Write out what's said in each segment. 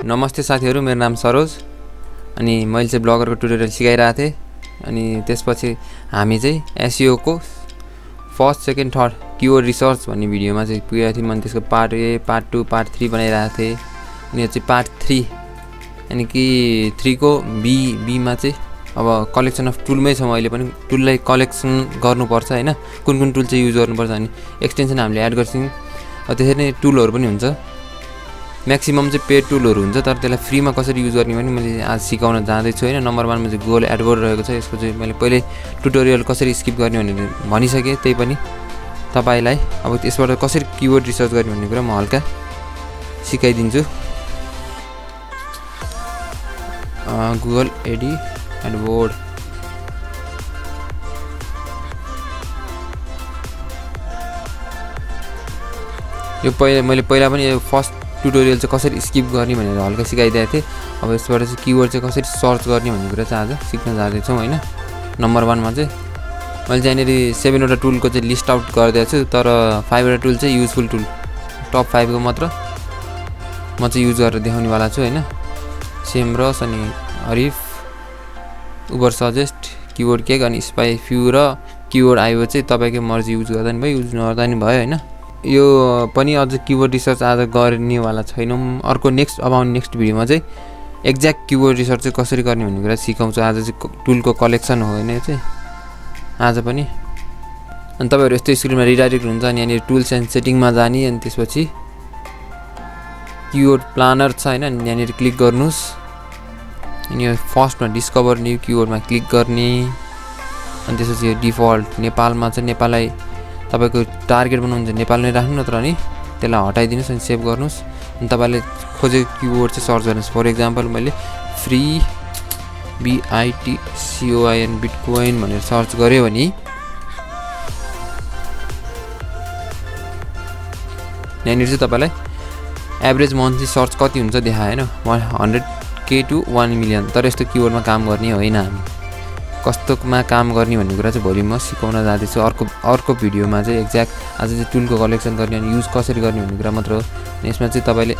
नमस्ते साथीहरु, मेरो नाम सरोज अनि मैले चाहिँ ब्लगरको ट्युटोरियल सिकाइरहेको थिएँ। अनि त्यसपछि हामी चाहिँ एसईओ को first second third keyword research भन्ने भिडियोमा चाहिँ पुगेको थियौँ। अनि त्यसको पार्ट ए पार्ट 2 पार्ट 3 बनाइरहेको थिएँ। अनि यो चाहिँ पार्ट 3 यानी कि 3 को बी मा चाहिँ अब कलेक्सन अफ टुलमै छ। मैले पनि टुललाई कलेक्सन गर्नुपर्छ हैन, कुन कुन टुल चाहिँ युज गर्नुपर्छ अनि एक्सटेन्सन हामीले एड गर्छौं। त्यसरी नै टुलहरु पनि हुन्छ, म्याक्सिमम चाहिँ पेड टुलहरु हुन्छ, तर त्यसलाई फ्रीमा कसरी युज गर्ने पनि मैले आज सिकाउन जाँदै छु हैन। नम्बर 1 मा चाहिँ गुगल एडवर्ड रहेको छ। यसको चाहिँ मैले पहिले ट्युटोरियल कसरी स्किप गर्ने भनेर भनिसके, त्यही पनि तपाईलाई अब त्यसबाट कसरी कीवर्ड रिसर्च गर्ने भन्ने कुरा म हल्का सिकाइदिन्छु। गुगल एडवर्ड यो मैले पहिला पनि यो फर्स्ट ट्युटोरियल चाहिँ कसरी स्किप गर्ने भनेर हल्का सिकाइदिएको थिएँ। अब यसबाट चाहिँ कीवर्ड चाहिँ कसरी सर्च गर्ने भन्ने कुरा चाहिँ आज सिक्न जाँदै छौं हैन। नम्बर 1 मा चाहिँ मैले चाहिँ यहाँनेरि 7 वटा टुलको चाहिँ लिस्ट आउट गरिदिएको छु, तर 5 वटा टुल चाहिँ युजफुल टुल टप 5 को मात्र म चाहिँ युज गरेर देखाउने वाला छु हैन। सेमरस अनि हरिफ, उबर सजेस्ट, कीवर्ड केक अनि स्पाई फ्यू र कीवर्ड आइओ चाहिँ तपाईकै मर्जी युज गर्दा नि भयो, युज नगर्दा नि भयो हैन। यो पनि अझ कीवर्ड रिसर्च आज गर्ने वाला छैनौं। अर्को नेक्स्ट नेक्स्ट भिडियोमा चाहिँ एक्ज्याक्ट कीवर्ड रिसर्च चाहिँ कसरी गर्ने भन्ने कुरा सिकाउँछु। आज चाहिँ टुलको कलेक्सन हो हैन यो चाहिँ आज पनि। अनि तपाईहरु यस्तो स्क्रिनमा रिडाइरेक्ट हुन्छ अनि यहाँ टुल्स एन्ड सेटिङमा जाने अनि त्यसपछि कीवर्ड प्लानर छ हैन, अनि यहाँ क्लिक गर्नुस्। अनि यो फर्स्टमा डिस्कभर न्यू कीवर्डमा क्लिक गर्ने। अनि त्यसपछि यो डिफल्ट नेपालमा चाहिँ नेपाललाई तपाईको टार्गेट बनाउनुहुन्छ नेपाल नै राख्नु, नत्र नि त्यसलाई हटाइदिनुस् अनि सेभ गर्नुस्। अनि तपाईले खोजेको कीवर्ड चाहिँ सर्च गर्नुस्। फर एक्जाम्पल मैले फ्री BITCOIN बिटकोइन भनेर सर्च गरे भने यहाँनिर चाहिँ तपाईलाई एभरेज मन्थली सर्च कति हुन्छ देखायो हैन, 100K to 1 million। तर यस्तो कीवर्डमा काम गर्ने होइन हामी, कस्तोमा काम गर्ने भन्ने कुरा चाहिँ भोलि म सिकाउन जाँदैछु अर्को भिडियोमा चाहिँ एक्ज्याक्ट। आज चाहिँ टुलको कलेक्सन गर्ने अनि युज कसरी गर्ने भन्ने कुरा मात्र हो। यसमा चाहिँ तपाईले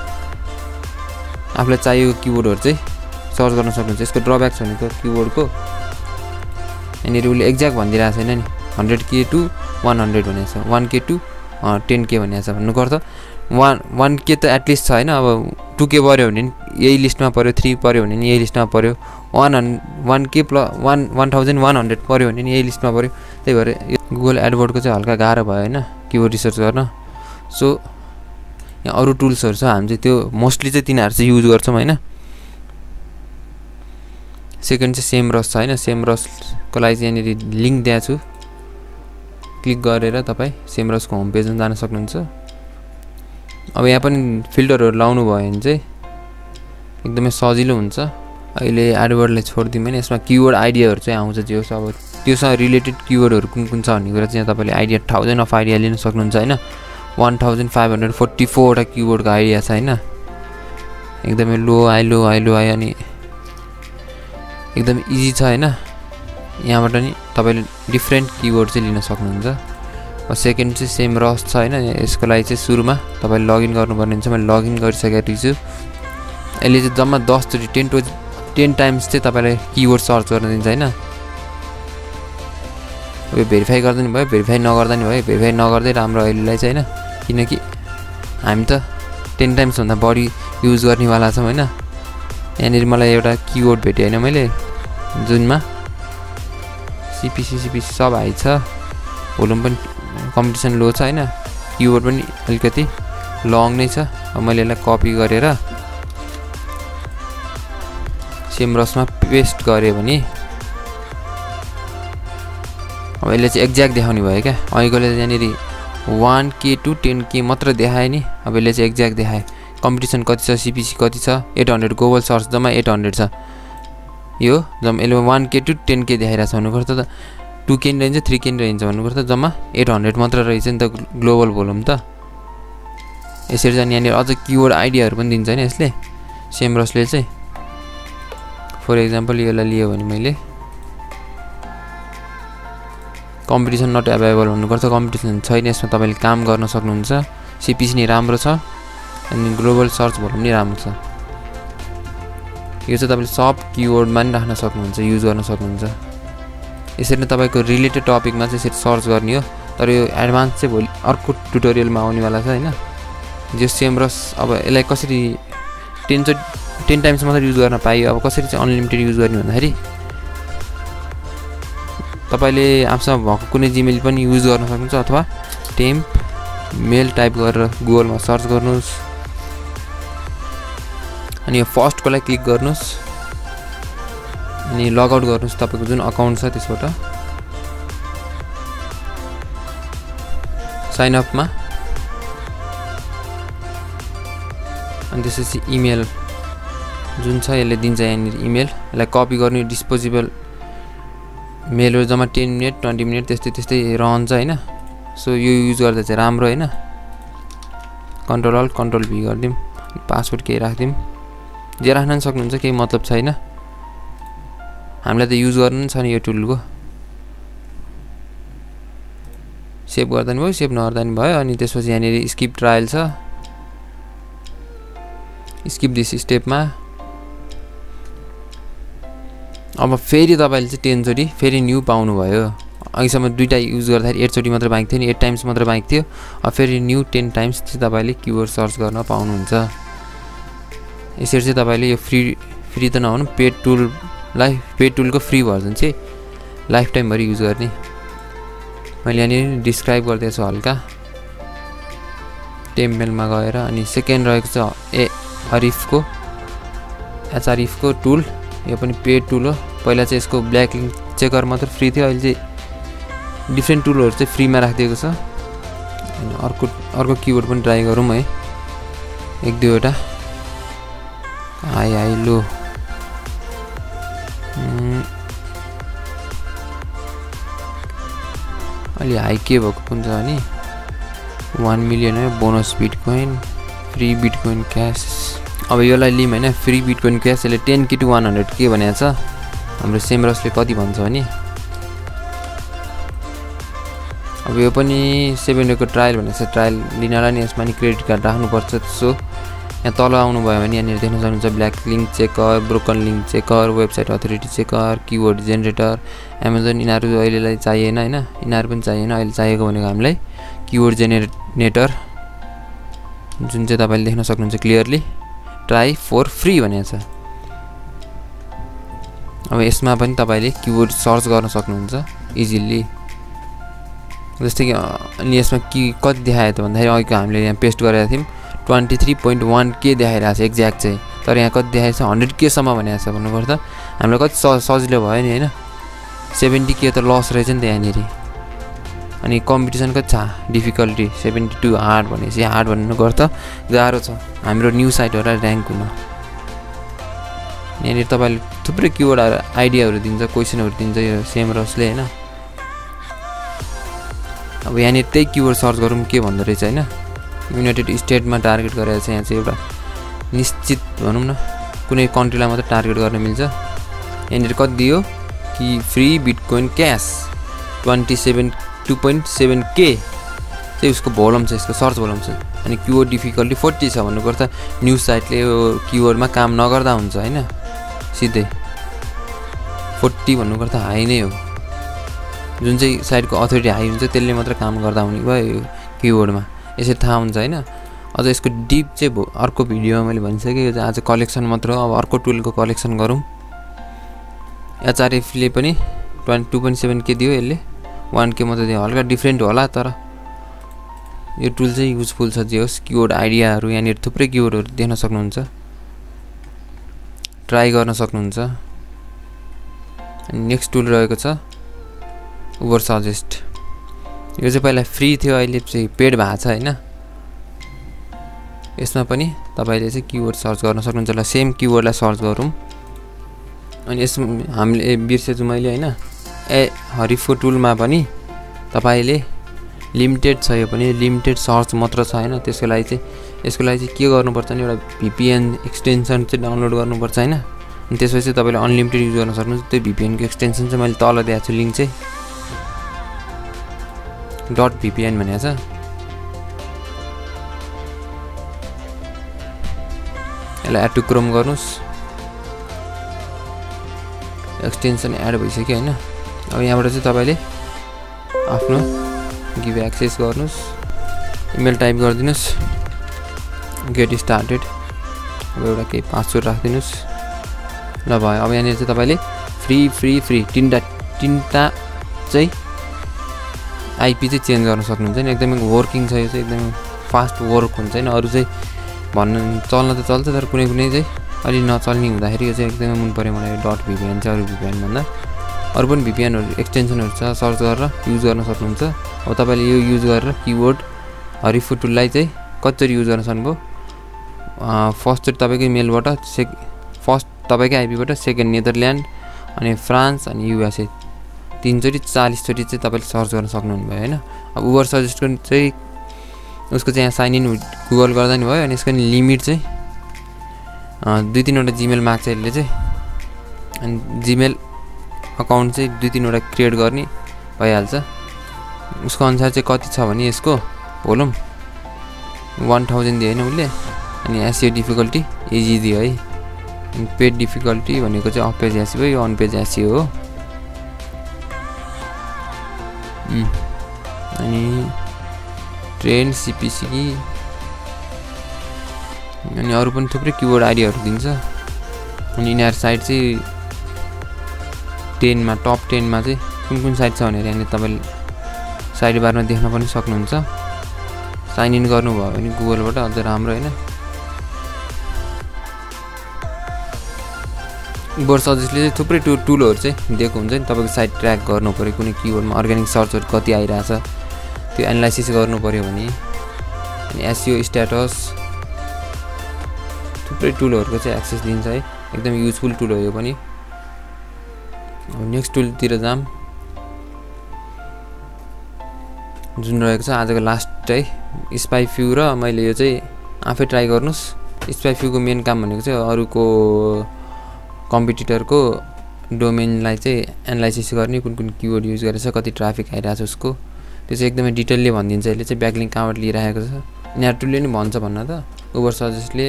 आफुलाई चाहिएको कीवर्डहरु चाहिँ सर्च गर्न सक्नुहुन्छ। यसको ड्रब्याक भनेको कीवर्डको यहाँनिर उले एक्ज्याक्ट भनिदिरहेको छैन नि, 100K to 100 भनेको छ, 1K to 10K भनेको छ। भन्नुको अर्थ 1K त एटलिस्ट छ हैन। अब 2K पर्यो भने यही लिस्टमा पर्यो, 3 पर्यो भने यही लिस्टमा पर्यो, 1K प्लस 1100 पर्यो भने यही लिस्टमा पर्यो। त्यही भएर गुगल एडवर्डको चाहिँ हल्का गाह्रो भयो हैन कीवर्ड रिसर्च गर्न। सो यहाँ अरु टुल्सहरु छ, हामी चाहिँ त्यो मोस्टली चाहिँ तिनीहरु चाहिँ युज गर्छौं हैन। सेकेन्ड चाहिँ सेमरस छ हैन, सेमरसको लागि चाहिँ यहाँनिर लिंक दिएको छु, क्लिक गरेर तपाई सेमरसको होम पेजमा जान सक्नुहुन्छ। अब यहाँ पनि फिल्टरहरु लाउनु भयो भने चाहिँ एकदमै सजिलो हुन्छ। अहिले एडवर्डलाई छोड्दिम हैन, यसमा कीवर्ड आइडियाहरु चाहिँ आउँछ जो अब त्योसँग रिलेटेड कीवर्डहरु कुन कुन छ भन्ने कुरा चाहिँ तपाईले आइडिया 1000 अफ आइडिया लिन सक्नुहुन्छ हैन। 1544 वटा कीवर्डको आइडिया छ हैन। एकदमै लो हाई अनि एकदम इजी छ हैन। यहाँबाट नि तपाईले डिफरेन्ट कीवर्ड चाहिँ लिन सक्नुहुन्छ। सेकेन्ड चाहिँ सेमरस छ हैन, यसको लागि चाहिँ सुरुमा तपाईले लगइन गर्नुपर्ने हुन्छ। मैले लगइन गरिसकेको छु। यसले चाहिँ जम्मा 10 चोटी 10 टाइम्स चाहिँ तपाईलाई कीवर्ड सर्च गर्न दिन्छ हैन। यो भेरिफाई गर्दा नि भयो, भेरिफाई नगर्दा नि भयो। भेरिफाई नगर्दै राम्रो अहिलेलाई चाहिँ हैन, किनकि हामी त 10 टाइम्स भन्दा बढी युज गर्ने वाला छौं हैन। यहाँनिर मलाई एउटा कीवर्ड भेट्यो हैन मैले, जुनमा CPC सब हाई छ, भोल्युम पनि कम्पिटिसन लो छ हैन, कीवर्ड पनि अलिकति लङ नै छ। अब मैले यसलाई कपी गरेर सेमरसमा पेस्ट गरे भने अब यसले चाहिँ एक्ज्याक्ट देखाउने भयो क्या। अहिलेले यहाँनिर 1K to 10K मात्र देखाए नि, अब यसले चाहिँ एक्ज्याक्ट देखाए। कम्पिटिसन कति छ, CPC कति छ, 800, ग्लोबल सर्च जम्मा 800 छ। यो जम्मा यसले 1K to 10K देखाइरहेछ भन्नुपर्छ त, 2K नि रहन्छ 3K नि रहन्छ भन्नुपर्छ, जम्मा 800 मात्र रहेछ नि त ग्लोबल भोल्युम त। यसरी चाहिँ यहाँनिर अझ कीवर्ड आइडियाहरु पनि दिन्छ नि यसले सेमरसले चाहिँ। फर एक्जाम्पल यसलाई लियो भने मैले कम्पिटिसन नट अवेलेबल भन्नुपर्छ, कम्पिटिसन छैन यसमा, तपाईले काम गर्न सक्नुहुन्छ। CPC नि राम्रो छ अनि ग्लोबल सर्च भोल्युम नि राम्रो छ। यो चाहिँ तपाईले सब किवर्डमा नि राख्न सक्नुहुन्छ, युज गर्न सक्नुहुन्छ। यसरी नै तपाईको रिलेटेड टपिकमा चाहिँ यसरी सर्च गर्ने हो। तर यो एडभान्स चाहिँ भोलि अर्को ट्युटोरियलमा आउनेवाला छ हैन। जो सेमरस अब यसलाई कसरी 10 टाइम्स मात्र युज गर्न पाइयो, अब कसरी चाहिँ अनलिमिटेड युज गर्ने भन्दाखेरि तपाईले आफूसँग भएको कुनै जीमेल पनि युज गर्न सक्नुहुन्छ अथवा टेम्प मेल टाइप गरेर गुगलमा सर्च गर्नुस् अनि यो फर्स्टको लागि क्लिक गर्नुस् अनि लग आउट गर्नुस् तपाईको जुन अकाउन्ट छ त्यसबाट साइन अपमा अनि त्यसपछि इमेल जुन छ यसले दिन्छ यहाँ इमेल यसलाई कपी गर्ने डिस्पोजेबल मेलहरु जम्मा 10 मिनेट 20 मिनेट त्यस्तै रहन्छ हैन। सो यो युज गर्दा चाहिँ राम्रो हैन। कन्ट्रोल अल्ट कन्ट्रोल भी गर्दिम पासवर्ड केही राख्दिम जे राख्न सक्नुहुन्छ केही मतलब छैन। हामीलाई त युज गर्नु छ नि यो टुलको सेभ गर्दा नि भयो सेभ नगर्दा नि भयो। अनि त्यसपछि यहाँ नि स्किप ट्रायल छ स्किप दिस स्टेपमा अब फेरि तपाईले चाहिँ 10 चोटी फेरि न्यू पाउनु भयो। अघिसम्म दुईटा युज गर्दाखेरि 8 चोटी मात्र बाँकी थियो नि 8 टाइम्स मात्र बाँकी थियो। अब फेरि न्यू 10 टाइम्स चाहिँ तपाईले किवर्ड सर्च गर्न पाउनुहुन्छ। यसरी चाहिँ तपाईले यो फ्री त नहुनु पेड टुलको फ्री भर्जन चाहिँ लाइफ टाइम भरि युज गर्ने। मैले यहाँ डिस्क्राइब गर्दै छु हल्का टेम्पलेटमा गएर। अनि सेकेन्ड रहेको छ एचआरइफको टुल यो पनि पेड टुल हो। पहिला चाहिँ यसको ब्ल्याक लिंक चेकर मात्र फ्री थियो, अहिले चाहिँ डिफ्रेन्ट टुलहरु चाहिँ फ्रीमा राखिदिएको छ। अनि अर्को किवर्ड पनि ट्राई गरौँ है एक दुईवटा हाई लो अलि हाई के भएको पनि छ नि 1 मिलियन है bonus bitcoin free bitcoin cash. अब योलाई लिम हैन फ्री बिटकोइन क्याश यसले 10k to 100k भनेको छ। हाम्रो सेमरसले कति भन्छ भने अब यो पनि 7 डेको ट्रायल भनेको छ। ट्रायल लिनलाई नि यसमा नि क्रेडिट कार्ड राख्नुपर्छ। सो यहाँ तल आउनु भयो भने यहाँ देख्न सक्नुहुन्छ black link checker broken link checker website authority checker keyword generator Amazon यिनीहरु अहिलेलाई चाहिएन हैन यिनीहरु पनि चाहिएन। अहिले चाहिएको भनेको हामीलाई किवर्ड जेनेरेटर जुन चाहिँ तपाईले देख्न सक्नुहुन्छ क्लियरली ट्राई फर फ्री भनेको छ। अब यसमा पनि तपाईले किवर्ड सर्च गर्न सक्नुहुन्छ इजिली। जस्तै कि अनि यसमा कति देखायो त भन्दाखेरि अघिको हामीले यहाँ पेस्ट गरेका थियौं 23.1k देखाइरहेको छ एक्ज्याक्ट चाहिँ। तर यहाँ कति देखाएको छ 100k सम्म भनेको छ भन्नुपर्दा हामीलाई कति सजिलो भयो नि हैन। 70k त लस रहेछ नि त यहाँनेरि। अनि कम्पिटिसन कति छ डिफिकल्टी 72 हार्ड भनेपछि हार्ड भन्नु गर्दा गाह्रो छ हाम्रो न्यू साइटहरुलाई र्यांक हुन। यहाँनेरि तपाईले थुप्रै किवर्ड आइडियाहरु दिन्छ क्वेशनहरु दिन्छ यो सेमरसले हैन। अब यहाँनेरि त्यही किवर्ड सर्च गरौँ के भन्दो रहेछ हैन। युनाइटेड स्टेटमा टार्गेट गरेको छ। यहाँ चाहिँ एउटा निश्चित भनौं न कुनै कन्ट्रीलाई मात्र टार्गेट गर्न मिल्छ। यहाँनेरि कति दियो कि फ्री बिटकोइन क्याश 2.7k चाहिँ उसको भोल्युम छ यसको सर्च भोल्युम छ। अनि किवर्ड डिफिकल्टी 40 छ भन्नुपर्दा न्यूज साइटले यो किवर्डमा काम नगर्दा हुन्छ हैन। सिधै 40 भन्नुपर्दा हाई नै हो। जुन चाहिँ साइटको अथोरिटी हाई हुन्छ त्यसले मात्र काम गर्दा हुने भयो यो किवर्डमा यसरी थाहा हुन्छ हैन। अझ यसको डिप चाहिँ अर्को भिडियोमा मैले भनिसके यो चाहिँ आज कलेक्सन मात्र हो। अब अर्को टुलको कलेक्सन गरौँ। एचआरएफले पनि 2.7k दियो यसले 1k मात्र दियो हल्का डिफरेन्ट होला। तर यो टुल चाहिँ युजफुल छ जे होस्। किवर्ड आइडियाहरु यहाँ थुप्रै किवर्डहरु देख्न सक्नुहुन्छ ट्राई गर्न सक्नुहुन्छ। अनि नेक्स्ट टुल रहेको छ उबर सजेस्ट। यो चाहिँ पहिला फ्री थियो अहिले चाहिँ पेड भएको छ हैन। यसमा पनि तपाईले चाहिँ किवर्ड सर्च गर्न सक्नुहुन्छ। ल सेम किवर्डलाई सर्च गरौँ। अनि यसमा हामीले बिर्सेछु मैले हैन हरिफको टुलमा पनि तपाईले लिमिटेड छ यो पनि लिमिटेड सर्च मात्र छ हैन। त्यसको लागि चाहिँ के गर्नुपर्छ नि एउटा VPN एक्सटेन्सन चाहिँ डाउनलोड गर्नुपर्छ हैन। अनि त्यसपछि तपाईले अनलिमिटेड युज गर्न सक्नुहुन्छ। त्यो VPN को एक्सटेन्सन चाहिँ मैले तल दिएको छु लिंक चाहिँ .vpn भनेको छ। यसलाई एड टु क्रोम गर्नुस् एक्सटेन्सन एड भइसक्यो हैन। अब यहाँबाट चाहिँ तपाईले आफ्नो गिभ एक्सेस गर्नुस्, इमेल टाइप गरिदिनुस्, गेट स्टार्टेड। अब एउटा केही पासवर्ड राख्दिनुस्। ल भयो। अब यहाँनिर चाहिँ तपाईले फ्री तीनटा चाहिँ आईपी चाहिँ चेन्ज गर्न सक्नुहुन्छ नि। एकदमै वर्किङ छ, यो चाहिँ एकदमै फास्ट वर्क हुन्छ हैन। अरु चाहिँ भन्न चल्न त चल्छ, तर कुनै चाहिँ अलि नचल्ने हुँदाखेरि यो चाहिँ एकदमै मन पर्यो मलाई। .vpn चाहिँ अरु VPN भन्दा अरु पनि VPNहरु एक्सटेन्सनहरु छ, सर्च गरेर युज गर्न सक्नुहुन्छ। अब तपाईले यो युज गरेर किवर्ड हरिफु टुललाई चाहिँ कसरी युज गर्न सक्नुभयो। फर्स्ट चाहिँ तपाईकै मेलबाट फर्स्ट तपाईकै आईपीबाट, सेकेन्ड नेदरल्यान्ड, अनि फ्रान्स, अनि USA, 3 चोटी 40 चोटी चाहिँ तपाईले सर्च गर्न सक्नुहुन्छ हैन। अब उबर सजेस्ट गर्ने चाहिँ उसको चाहिँ यहाँ साइन इन गुगल गर्दा नि भयो। अनि यसको नि लिमिट चाहिँ 2-3 वटा जीमेल माग्छ यसले चाहिँ। अनि जीमेल अकाउन्ट चाहिँ 2-3 वटा क्रिएट गर्ने भइहाल्छ। उसको अनुसार चाहिँ कति छ भने यसको भोल्युम 1000 दिए हैन उसले। अनि एसईओ डिफिकल्टी इजी दियो है। अनि पेड डिफिकल्टी भनेको चाहिँ अफ पेज एसईओ, यो अन पेज एसईओ हो। अनि ट्रेन सीपीसी अनि अरु पनि थुप्रै किवर्ड आइडियाहरु दिन्छ। अनि यिनीहरु साइट चाहिँ 10 मा टप 10 मा चाहिँ कुन साइट छ भनेर यहाँ तपाईले साइड बारमा देख्न पनि सक्नुहुन्छ। साइन इन गर्नुभयो भने गुगलबाट अझ राम्रो हैन। उबर सजेस्टले चाहिँ थुप्रै टुलहरु चाहिँ दिएको हुन्छ नि। तपाईको साइट ट्र्याक गर्नु पर्यो, कुनै किवर्डमा अर्गानिक सर्चहरु कति आइराछ त्यो एनालाइसिस गर्नु पर्यो भने। अनि एसईओ स्ट्याटस थुप्रै टुलहरुको चाहिँ एक्सेस दिन्छ है। एकदम युजफुल टुल हो यो पनि। अब नेक्स्ट टुलतिर जाम, जुन रहेको छ आजको लास्ट है, स्पाइफ्यू। र मैले यो चाहिँ आफै ट्राई गर्नुस्। स्पाइफ्यूको मेन काम भनेको चाहिँ अरुको कम्पिटिटरको डोमेनलाई चाहिँ एनालाइसिस गर्ने, कुन किवर्ड युज गरेछ, कति ट्राफिक आइराछ उसको, त्यो चाहिँ एकदमै डिटेलले भनिदिन्छ। यसले चाहिँ ब्याकलिङ्क कहाँबाट लिइराखेको छ यहाँ टुलले नि भन्छ भन्न त। उबर सजेस्टले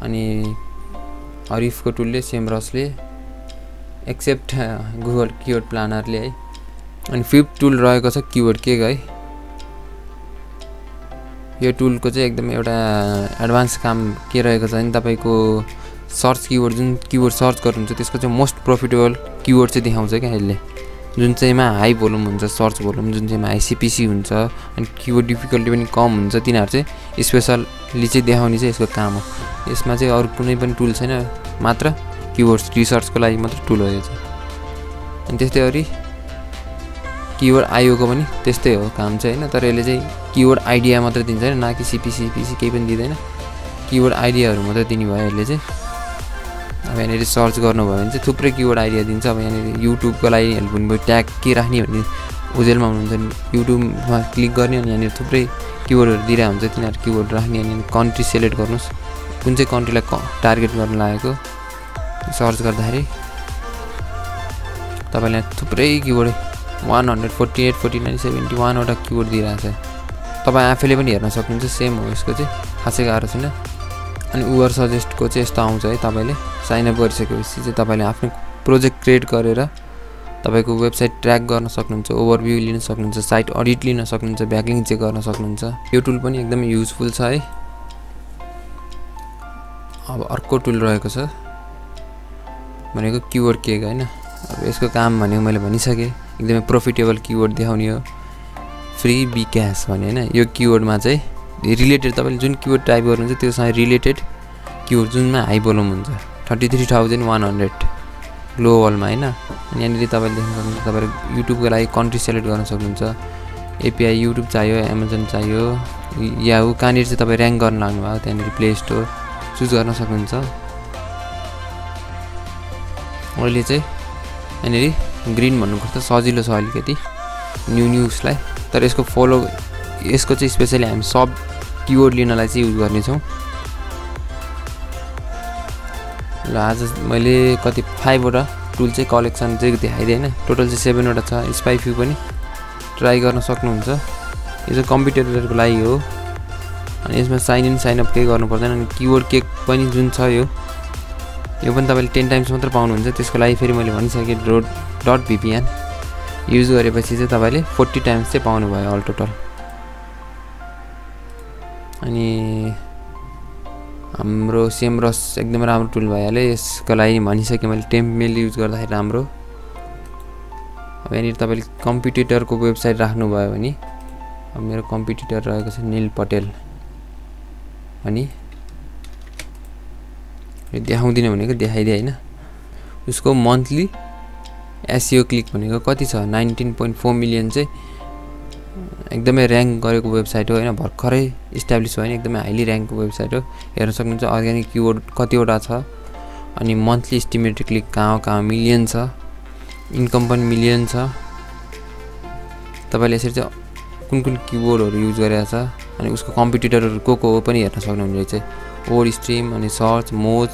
अनि हरिफको टुलले, सेमरसले, एक्सेप्ट गुगल किवर्ड प्लानरले है। अनि 5th टुल रहेको छ किवर्ड केक है। यो टुलको चाहिँ एकदमै एउटा एडभान्स काम के रहेको छ भने तपाईको सर्च किवर्ड, जुन किवर्ड सर्च गर्नुहुन्छ त्यसको चाहिँ मोस्ट प्रोफिटेबल किवर्ड चाहिँ देखाउँछ क्या यसले। जुन चाहिँमा हाई भोल्युम हुन्छ सर्च भोल्युम, जुन चाहिँमा हाई सीपीसी हुन्छ, अनि किवर्ड डिफिकल्टी पनि कम हुन्छ, तिनीहरु चाहिँ स्पेशली चाहिँ देखाउने चाहिँ यसको काम हो। यसमा चाहिँ अरु कुनै पनि टुल छैन, मात्र किवर्ड्स रिसर्चको लागि मात्र टुल हो यो चाहिँ। अनि त्यस्तै गरी किवर्ड आईओको पनि त्यस्तै हो काम चाहिँ हैन। तर यसले चाहिँ किवर्ड आइडिया मात्र दिन्छ हैन, न कि सीपीसी पीसी केही पनि दिँदैन। किवर्ड आइडियाहरु मात्र दिने भयो यसले चाहिँ। अब यहाँनिर सर्च गर्नुभयो भने चाहिँ थुप्रै किवर्ड आइडिया दिन्छ। अब यहाँनिर युट्युबको लागि हेल्प हुनुभयो, ट्याग के राख्ने भन्ने उजेलमा हुनुहुन्छ युट्युबमा क्लिक गर्ने। अनि यहाँनिर थुप्रै किवर्डहरु दिइरा हुन्छ, तिनीहरु किवर्ड राख्ने। अनि कन्ट्री सेलेक्ट गर्नुस्, कुन चाहिँ कन्ट्रीलाई टार्गेट गर्न लागेको सर्च गर्दाखेरि तपाईले थुप्रै किवर्ड 148, 49, 71 वटा किवर्ड दिइराछ। तपाई आफैले पनि हेर्न सक्नुहुन्छ। सेम हो यसको चाहिँ, खासै गाह्रो छैन। अनि उबर सजेस्टको चाहिँ यस्तो आउँछ है, तपाईले साइन अप गरिसकेपछि चाहिँ तपाईले आफ्नो प्रोजेक्ट क्रिएट गरेर तपाईको वेबसाइट ट्र्याक गर्न सक्नुहुन्छ, ओभरभ्यू लिन सक्नुहुन्छ, साइट अडिट लिन सक्नुहुन्छ, ब्याकलिङ्क चेक गर्न सक्नुहुन्छ। यो टुल पनि एकदमै युजफुल छ है। अब अर्को टुल रहेको छ भनेको किवर्ड केक हैन। अब यसको काम भनेको मैले भनिसके, एकदमै प्रोफिटेबल किवर्ड देखाउने हो। फ्री बी क्याश भने हैन, यो किवर्डमा चाहिँ रिलेटेड तपाईले जुन किवर्ड टाइप गर्नुहुन्छ त्योसँग रिलेटेड किवर्ड जुनमा हाई भोल्युम हुन्छ 33,100 ग्लोबलमा हैन। अनि यहाँनिर तपाईले देख्न सक्नुहुन्छ, तपाईले युट्युबको लागि कन्ट्री सेलेक्ट गर्न सक्नुहुन्छ। एपीआई युट्युब चाहियो, अमेजन चाहियो, याहू कहाँनिर चाहिँ तपाईँ र्याङ्क गर्न लाग्नु भएको त्यहाँनिर प्ले स्टोर चुज गर्न सक्नुहुन्छ। अहिले चाहिँ यहाँनिर ग्रिन भन्नुपर्छ, सजिलो छ अलिकति न्यूजलाई। तर यसको यसको चाहिँ स्पेसली हामी सब किवर्ड लिनलाई चाहिँ युज गर्नेछौँ। ल आज मैले कति 5 वटा टुल चाहिँ कलेक्सन चाहिँ देखाइदिएँ हैन। टोटल चाहिँ 7 वटा छ। स्पाइफ्यू पनि ट्राई गर्न सक्नुहुन्छ। यो चाहिँ कम्पिटिटरको लागि हो। अनि यसमा साइन इन साइन अप केही गर्नु पर्दैन। अनि किवर्ड केक पनि जुन छ यो यो पनि तपाईँले 10 टाइम्स मात्र पाउनुहुन्छ। त्यसको लागि फेरि मैले भनिसकेँ .vpn युज गरेपछि चाहिँ तपाईँले 40 टाइम्स चाहिँ पाउनुभयो अल टोटल। अनि हाम्रो सेमरस एकदमै राम्रो टुल भइहाल्यो। यसको लागि भनिसकेँ मैले टेम्पमेल युज गर्दाखेरि राम्रो। अब यहाँनिर तपाईँले कम्पिटिटरको वेबसाइट राख्नुभयो भने अब मेरो कम्पिटिटर रहेको छ निल पटेल अनि यो देखाउँदिन भनेको देखाइदिए होइन। उसको मन्थली एसइओ क्लिक भनेको कति छ 19.4 मिलियन चाहिँ एकदमै र्याङ्क गरेको वेबसाइट हो होइन। भर्खरै इस्टाब्लिस भयो भने एकदमै हाइली र्याङ्कको वेबसाइट हो। हेर्न सक्नुहुन्छ अर्ग्यानिक किवर्ड कतिवटा छ अनि मन्थली एस्टिमेटेड क्लिक कहाँ मिलियन छ, इन्कम पनि मिलियन छ। तपाईँले यसरी चाहिँ कुन किवर्डहरू युज गरेको छ अनि उसको कम्पिटिटरहरू को हो पनि हेर्न सक्नुहुन्छ रहेछ। ओड स्ट्रिम अनि सर्च मोज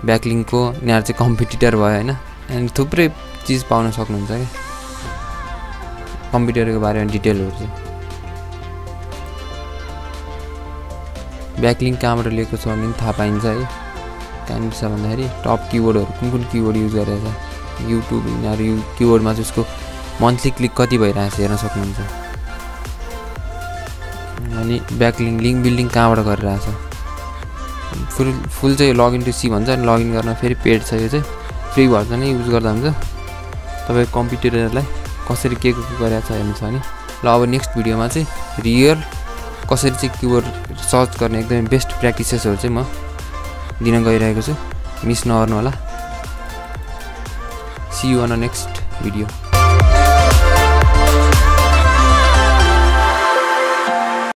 ब्याकलिङको यिनीहरू चाहिँ कम्पिटिटर भयो होइन। अनि थुप्रै चिज पाउन सक्नुहुन्छ क्या कम्प्युटरको बारेमा डिटेलहरू चाहिँ। ब्याकलिङ कहाँबाट लिएको छ भने थाहा पाइन्छ है। कहाँनिर छ भन्दाखेरि टप किवर्डहरू कुन किवर्ड युज गरेको छ युट्युब यिनीहरू किवर्डमा चाहिँ उसको मन्थली क्लिक कति भइरहेको छ हेर्न सक्नुहुन्छ। अनि ब्याकलिङ लिङ्क बिल्डिङ कहाँबाट गरिरहेछ फुल चाहिँ लगइन टु सी भन्छ। अनि लगइन गर्न फेरि पेड छ। यो चाहिँ फ्री भर्जन युज गर्दा हुन्छ। तपाईँको कम्प्युटरलाई कसरी के गरेको छ हेर्नु छ भने ल अब नेक्स्ट भिडियोमा चाहिँ रियल कसरी चाहिँ किवर्ड सर्च गर्ने एकदमै बेस्ट प्र्याक्टिसेसहरू चाहिँ म दिन गइरहेको छु। मिस नगर्नु होला। See you on next video.